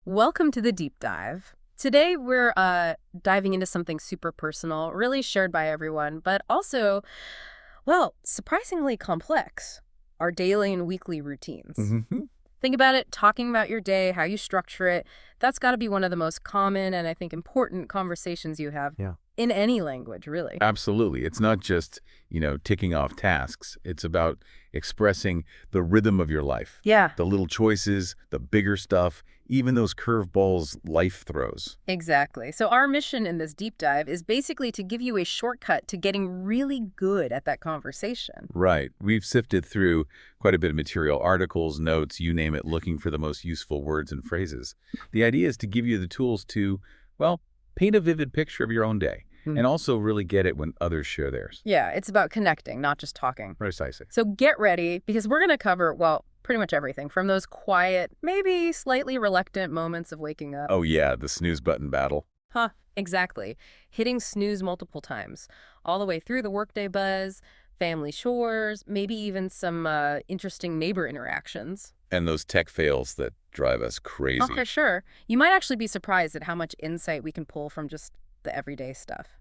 Welcome to the deep dive. Today we're diving into something super personal, really shared by everyone, but also, well, surprisingly complex. Our daily and weekly routines. Hmm. Think about it, talking about your day, how you structure it. That's got to be one of the most common and I think important conversations you have Yeah. in any language, really. Absolutely. It's not just, ticking off tasks. It's about expressing the rhythm of your life, Yeah, the little choices, the bigger stuff, even those curveballs life throws. exactly. So our mission in this deep dive is basically to give you a shortcut to getting really good at that conversation. Right. We've sifted through quite a bit of material, articles, notes, you name it, looking for the most useful words and phrases. The idea is to give you the tools to, well, paint a vivid picture of your own day and also really get it when others share theirs. Yeah, it's about connecting, not just talking. Precisely. So get ready because we're going to cover, well, pretty much everything from those quiet, maybe slightly reluctant moments of waking up. Oh, yeah, the snooze button battle. Huh, exactly. Hitting snooze multiple times, all the way through the workday buzz, family chores, maybe even some interesting neighbor interactions. And those tech fails that drive us Oh, crazy. for sure. You might actually be surprised at how much insight we can pull from just the everyday stuff.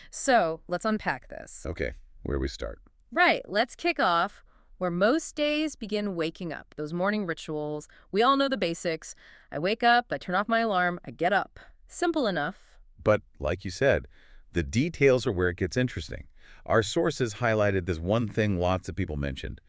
So let's unpack this. Okay, where we start. Right, let's kick off where most days begin waking up. Those morning rituals. We all know the basics. I wake up, I turn off my alarm, I get up. Simple enough. But like you said, the details are where it gets interesting. Our sources highlighted this one thing lots of people mentioned,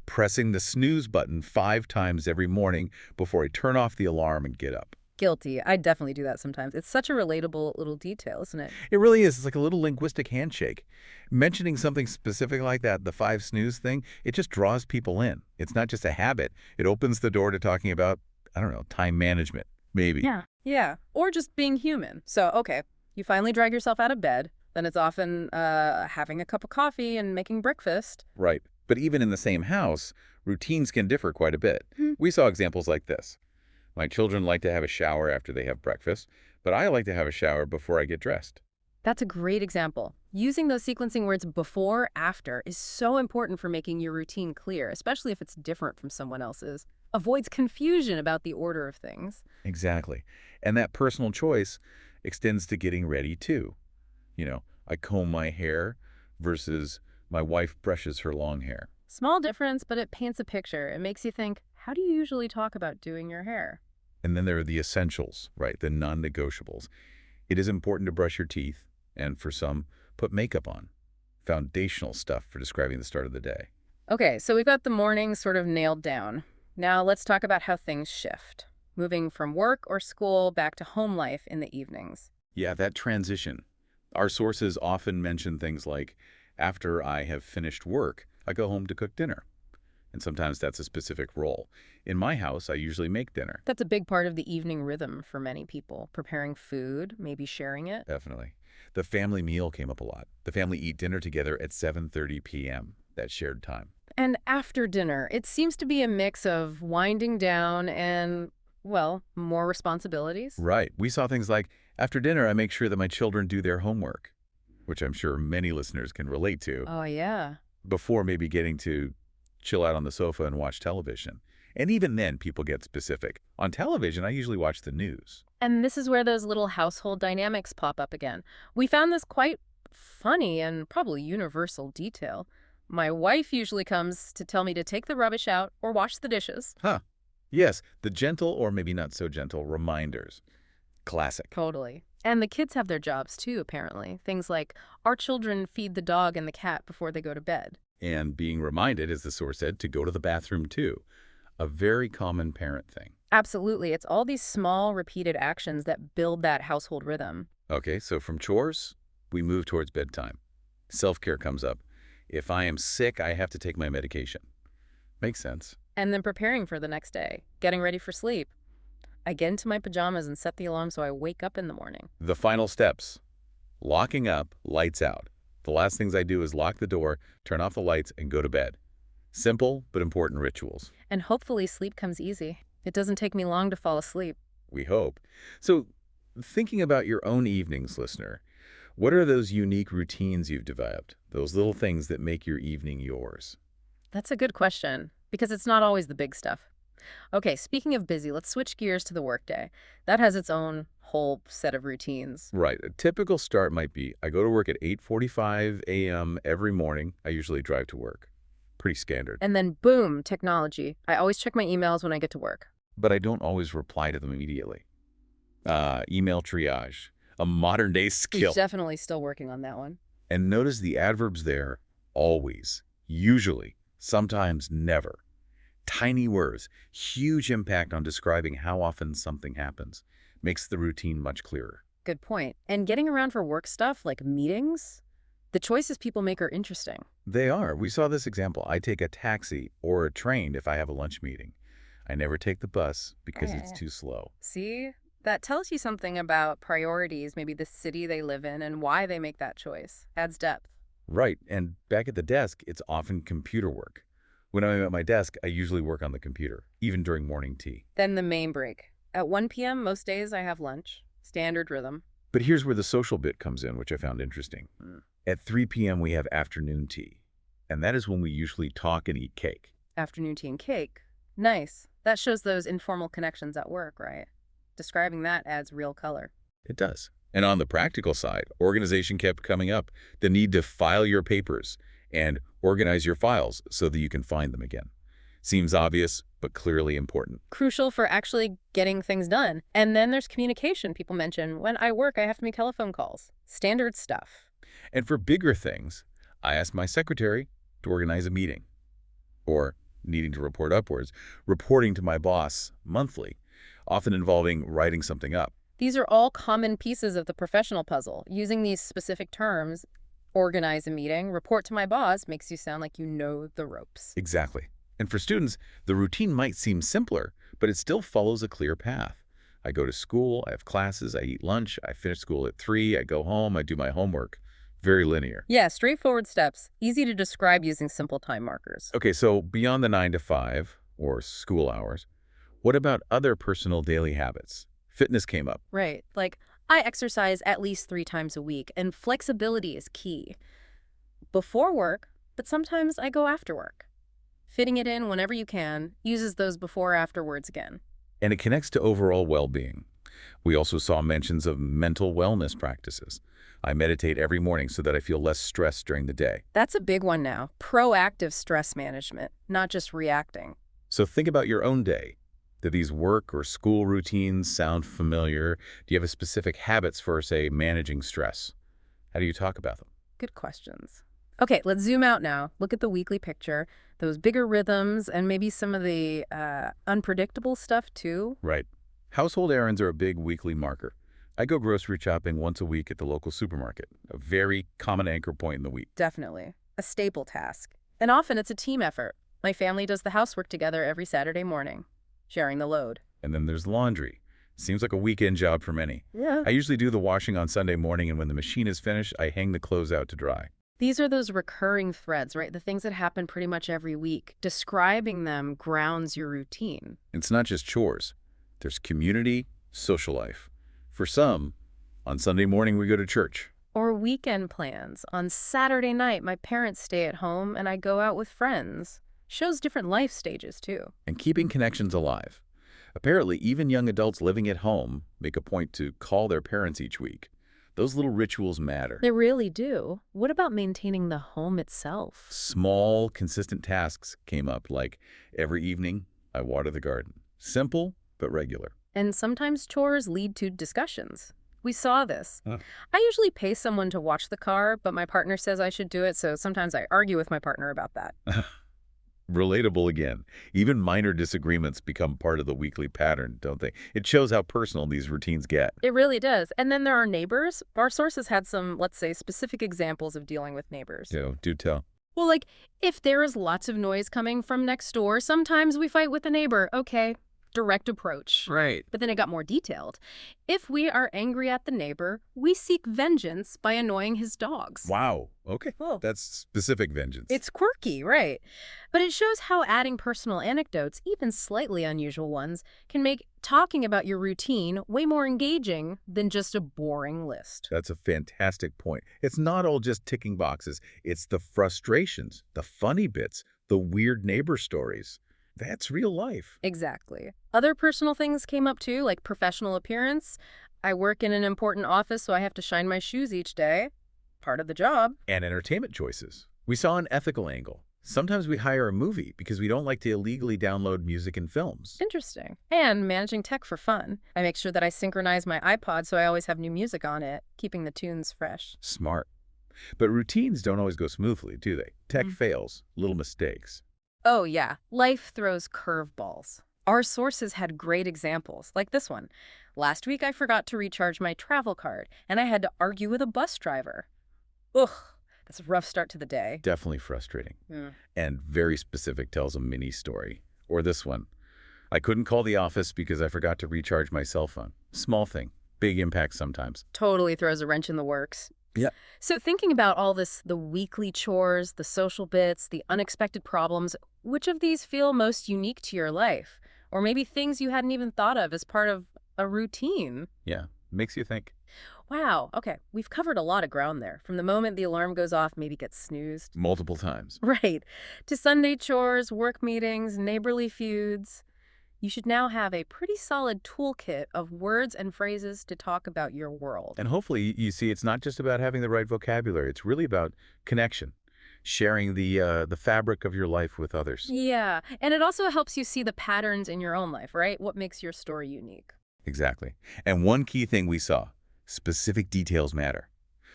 pressing the snooze button 5 times every morning before I turn off the alarm and get up. Guilty. I definitely do that sometimes. It's such a relatable little detail, isn't it? It really is. It's like a little linguistic handshake. Mentioning something specific like that, the 5 snooze thing, it just draws people in. It's not just a habit. It opens the door to talking about, I don't know, time management, maybe. Yeah. Yeah. Or just being human. So, okay, you finally drag yourself out of bed. Then it's often having a cup of coffee and making breakfast. Right. But even in the same house, routines can differ quite a bit. Hmm. We saw examples like this. My children like to have a shower after they have breakfast, but I like to have a shower before I get dressed. That's a great example. Using those sequencing words before, after is so important for making your routine clear, especially if it's different from someone else's. Avoids confusion about the order of things. Exactly. And that personal choice extends to getting ready too. I comb my hair versus my wife brushes her long hair. Small difference, but it paints a picture. It makes you think, how do you usually talk about doing your hair? And then there are the essentials, right? The non-negotiables. It is important to brush your teeth, and for some, put makeup on. Foundational stuff for describing the start of the day. Okay, so we've got the morning sort of nailed down. Now let's talk about how things shift. Moving from work or school back to home life in the evenings. Yeah, that transition. Our sources often mention things like, after I have finished work, I go home to cook dinner. And sometimes that's a specific role. In my house, I usually make dinner. That's a big part of the evening rhythm for many people. Preparing food, maybe sharing it. Definitely. The family meal came up a lot. The family eat dinner together at 7:30 p.m., that shared time. And after dinner, it seems to be a mix of winding down and, well, more responsibilities. Right. We saw things like, after dinner, I make sure that my children do their homework, which I'm sure many listeners can relate to, Oh, yeah. before maybe getting to chill out on the sofa and watch television. And even then, people get specific. On television, I usually watch the news. And this is where those little household dynamics pop up again. We found this quite funny and probably universal detail. My wife usually comes to tell me to take the rubbish out or wash the dishes. Huh. Yes, the gentle or maybe not so gentle reminders. Classic. Totally. And the kids have their jobs too, apparently. Things like our children feed the dog and the cat before they go to bed. And being reminded, as the source said, to go to the bathroom too. A very common parent thing. Absolutely. It's all these small, repeated actions that build that household rhythm. Okay, so from chores, we move towards bedtime. Self-care comes up. If I am sick, I have to take my medication. Makes sense. And then preparing for the next day, getting ready for sleep. I get into my pajamas and set the alarm so I wake up in the morning. The final steps. Locking up, lights out. The last things I do is lock the door, turn off the lights, and go to bed. Simple but important rituals. And hopefully sleep comes easy. It doesn't take me long to fall asleep. We hope. So, thinking about your own evenings, listener, what are those unique routines you've developed? Those little things that make your evening yours? That's a good question, because it's not always the big stuff. Okay, speaking of busy, let's switch gears to the workday. That has its own whole set of routines. Right. A typical start might be I go to work at 8:45 a.m. every morning. I usually drive to work. Pretty standard. And then boom, technology. I always check my emails when I get to work. But I don't always reply to them immediately. Email triage, a modern-day He's skill. definitely still working on that one. And notice the adverbs there, always, usually, sometimes, never. Tiny words, huge impact on describing how often something happens. Makes the routine much clearer. Good point. And getting around for work stuff like meetings, the choices people make are interesting. They are. We saw this example. I take a taxi or a train if I have a lunch meeting. I never take the bus because it's too slow. See? That tells you something about priorities, maybe the city they live in and why they make that choice. Adds depth. Right, and back at the desk, it's often computer work. When I'm at my desk, I usually work on the computer, even during morning tea. Then the main break. At 1 p.m., most days I have lunch. Standard rhythm. But here's where the social bit comes in, which I found interesting. At 3 p.m., we have afternoon tea, and that is when we usually talk and eat cake. Afternoon tea and cake. Nice. That shows those informal connections at work, right? Describing that adds real color. It does. And on the practical side, organization kept coming up. The need to file your papers and organize your files so that you can find them again. Seems obvious, but clearly important. Crucial for actually getting things done. And then there's communication. People mention, when I work, I have to make telephone calls. Standard stuff. And for bigger things, I ask my secretary to organize a meeting. Or, needing to report upwards, reporting to my boss monthly, often involving writing something up. These are all common pieces of the professional puzzle. Using these specific terms, organize a meeting, report to my boss, makes you sound like you know the ropes. Exactly. And for students, the routine might seem simpler, but it still follows a clear path. I go to school, I have classes, I eat lunch, I finish school at 3, I go home, I do my homework. Very linear. Yeah, straightforward steps. Easy to describe using simple time markers. Okay, so beyond the 9 to 5, or school hours, what about other personal daily habits? Fitness came up. Right. Like, I exercise at least 3 times a week, and flexibility is key. Before work, but sometimes I go after work. Fitting it in whenever you can uses those before-after words again. And it connects to overall well-being. We also saw mentions of mental wellness practices. I meditate every morning so that I feel less stressed during the day. That's a big one now. Proactive stress management, not just reacting. So think about your own day. Do these work or school routines sound familiar? Do you have specific habits for, say, managing stress? How do you talk about them? Good questions. Okay, let's zoom out now. Look at the weekly picture, those bigger rhythms, and maybe some of the unpredictable stuff too. Right. Household errands are a big weekly marker. I go grocery shopping once a week at the local supermarket, a very common anchor point in the week. Definitely. A staple task. And often it's a team effort. My family does the housework together every Saturday morning, sharing the load. And then there's laundry. Seems like a weekend job for many. Yeah. I usually do the washing on Sunday morning, and when the machine is finished, I hang the clothes out to dry. These are those recurring threads, right? The things that happen pretty much every week. Describing them grounds your routine. It's not just chores. There's community, social life. For some, on Sunday morning we go to church. Or weekend plans. On Saturday night, my parents stay at home and I go out with friends. Shows different life stages, too. And keeping connections alive. Apparently, even young adults living at home make a point to call their parents each week. Those little rituals matter. They really do. What about maintaining the home itself? Small, consistent tasks came up, like every evening I water the garden. Simple, but regular. And sometimes chores lead to discussions. We saw this. I usually pay someone to watch the car, but my partner says I should do it, so sometimes I argue with my partner about that. Relatable again. Even minor disagreements become part of the weekly pattern, don't they? It shows how personal these routines get. It really does. And then there are neighbors. Our sources had some, let's say, specific examples of dealing with neighbors. Do tell. Well, like, if there is lots of noise coming from next door, sometimes we fight with the neighbor. Okay, direct approach. Right. But then it got more detailed. If we are angry at the neighbor, we seek vengeance by annoying his dogs. Wow. Okay. Oh. That's specific vengeance. It's quirky, right? But it shows how adding personal anecdotes, even slightly unusual ones, can make talking about your routine way more engaging than just a boring list. That's a fantastic point. It's not all just ticking boxes. It's the frustrations, the funny bits, the weird neighbor stories. That's real life. Exactly. Other personal things came up too, like professional appearance. I work in an important office, so I have to shine my shoes each day. Part of the job. And entertainment choices. We saw an ethical angle. Sometimes we hire a movie because we don't like to illegally download music and films. Interesting. And managing tech for fun. I make sure that I synchronize my iPod so I always have new music on it, keeping the tunes fresh. Smart. But routines don't always go smoothly, do they? Tech fails, little mistakes. Oh, yeah. Life throws curveballs. Our sources had great examples, like this one. Last week, I forgot to recharge my travel card, and I had to argue with a bus driver. Ugh, that's a rough start to the day. Definitely frustrating. Hmm. And very specific, tells a mini story. Or this one. I couldn't call the office because I forgot to recharge my cell phone. Small thing, big impact sometimes. Totally throws a wrench in the works. Yeah. So thinking about all this, the weekly chores, the social bits, the unexpected problems, which of these feel most unique to your life? Or maybe things you hadn't even thought of as part of a routine? Yeah, makes you think. Wow, okay, we've covered a lot of ground there. From the moment the alarm goes off, maybe gets snoozed. Multiple times. Right. To Sunday chores, work meetings, neighborly feuds. You should now have a pretty solid toolkit of words and phrases to talk about your world. And hopefully you see it's not just about having the right vocabulary. It's really about connection, sharing the fabric of your life with others. Yeah, and it also helps you see the patterns in your own life, right? What makes your story unique. Exactly. And one key thing we saw, specific details matter.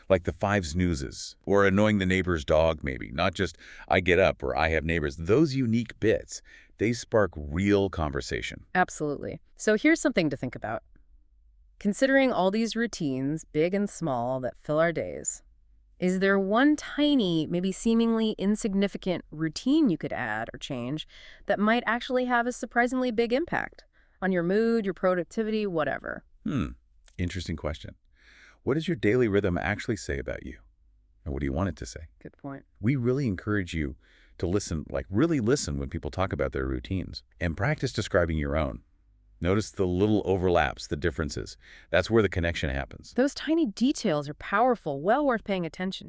Like the 5 snoozes, or annoying the neighbor's dog maybe, not just I get up or I have neighbors. Those unique bits, they spark real conversation. Absolutely. So here's something to think about. Considering all these routines, big and small, that fill our days, is there one tiny, maybe seemingly insignificant routine you could add or change that might actually have a surprisingly big impact on your mood, your productivity, whatever? Interesting question. What does your daily rhythm actually say about you? And what do you want it to say? Good point. We really encourage you to listen, like really listen when people talk about their routines, and practice describing your own. Notice the little overlaps, the differences. That's where the connection happens. Those tiny details are powerful, well worth paying attention